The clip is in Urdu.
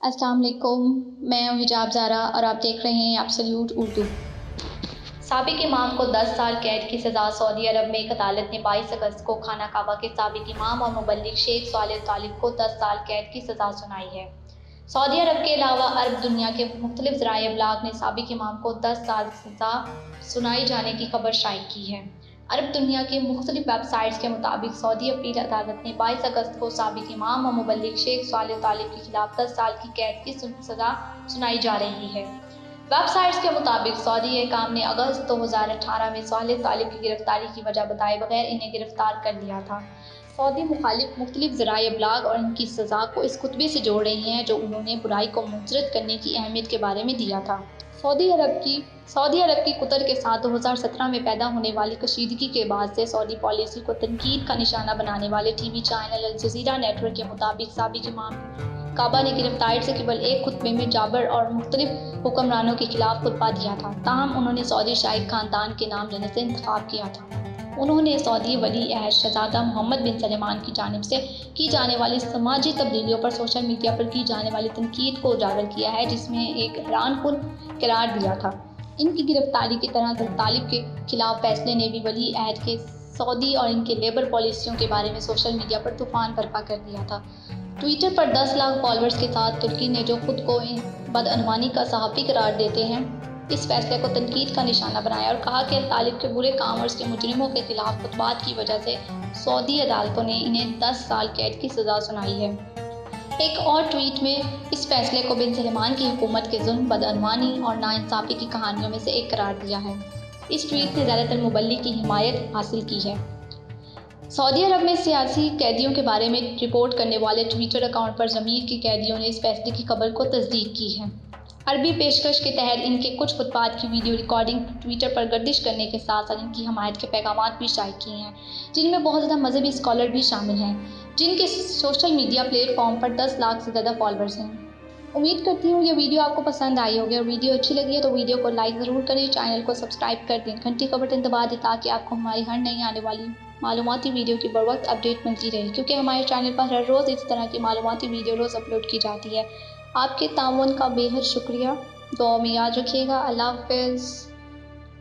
السلام علیکم، میں ہوں حجاب زارا اور آپ دیکھ رہے ہیں ایبسلیوٹ اردو۔ سابق امام کو 10 سال قید کی سزا۔ سعودی عرب میں ایک عدالت نے 22 اگست کو خانہ کعبہ کے سابق امام اور مبلغ شیخ صالح طالب کو 10 سال قید کی سزا سنائی ہے۔ سعودی عرب کے علاوہ عرب دنیا کے مختلف ذرائع ابلاغ نے سابق امام کو 10 سال سزا سنائی جانے کی خبر شائع کی ہے۔ عرب دنیا کے مختلف ویب سائٹس کے مطابق سعودی اپیل عدالت نے 22 اگست کو سابق امام اور مبلغ شیخ صالح طالب کے خلاف 10 سال کی قید کی سزا سنائی جا رہی ہے۔ ویب سائٹس کے مطابق سعودی حکام نے اگست 2018 میں صالح طالب کی گرفتاری کی وجہ بتائے بغیر انہیں گرفتار کر لیا تھا۔ سعودی مخالف مختلف ذرائع ابلاغ اور ان کی سزا کو اس خطبے سے جوڑ رہی ہیں جو انہوں نے برائی کو منظر کرنے کی اہمیت کے بارے میں دیا تھا۔ سعودی عرب کی قطر کے ساتھ 2017 میں پیدا ہونے والی کشیدگی کے بعد سے سعودی پالیسی کو تنقید کا نشانہ بنانے والے T V channel Al Jazeera network کے مطابق سابق امام کعبہ نے گرفتاری سے قبل ایک خطبے میں جابر اور مختلف حکمرانوں کے خلاف خطبہ دیا تھا، تاہم انہوں نے سعودی شاہی خاندان کے نام لینے سے انتخاب کیا تھا۔ انہوں نے سعودی ولی عہد شہزادہ محمد بن سلمان کی جانب سے کی جانے والی سماجی تبدیلیوں پر سوشل میڈیا پر کی جانے والی تنقید کو اجاگر کیا ہے، جس میں ایک حیران کن قرار دیا تھا۔ ان کی گرفتاری کی طرح طالب کے خلاف فیصلے نے بھی ولی عہد کے سعودی اور ان کے لیبر پالیسیوں کے بارے میں سوشل میڈیا پر طوفان برپا کر دیا تھا۔ ٹویٹر پر 10 لاکھ فالوورز کے ساتھ ترکی نے جو خود کو بدعنوانی کا صحافی قرار دیتے ہیں، اس فیصلے کو تنقید کا نشانہ بنایا اور کہا کہ طالب کے برے کام اور اس کے مجرموں کے خلاف خطبات کی وجہ سے سعودی عدالتوں نے انہیں 10 سال قید کی سزا سنائی ہے۔ ایک اور ٹویٹ میں اس فیصلے کو بن سلمان کی حکومت کے ظلم، بدعنوانی اور ناانصافی کی کہانیوں میں سے ایک قرار دیا ہے۔ اس ٹویٹ نے زیادہ تر مبلغ کی حمایت حاصل کی ہے۔ سعودی عرب میں سیاسی قیدیوں کے بارے میں رپورٹ کرنے والے ٹویٹر اکاؤنٹ پر ضمیر کے قیدیوں نے اس فیصلے کی خبر کو تصدیق کی ہے۔ عربی پیشکش کے تحت ان کے کچھ خطبات کی ویڈیو ریکارڈنگ ٹویٹر پر گردش کرنے کے ساتھ ساتھ ان کی حمایت کے پیغامات بھی شائع کیے ہیں، جن میں بہت زیادہ مذہبی اسکالر بھی شامل ہیں، جن کے سوشل میڈیا پلیٹ فارم پر 10 لاکھ سے زیادہ فالوورز ہیں۔ امید کرتی ہوں یہ ویڈیو آپ کو پسند آئی ہوگی، اور ویڈیو اچھی لگی ہے تو ویڈیو کو لائک ضرور کریں، چینل کو سبسکرائب کر دیں، گھنٹی کا بٹن دبا دیں تاکہ آپ کو ہماری ہر نئی آنے والی معلوماتی ویڈیو کی بروقت اپڈیٹ ملتی رہے، کیونکہ ہمارے چینل پر ہر روز اس طرح کی معلوماتی ویڈیو روز اپلوڈ کی جاتی ہے۔ آپ کے تعاون کا بے حد شکریہ، دعاؤں میں یاد رکھیے گا۔ اللہ حافظ۔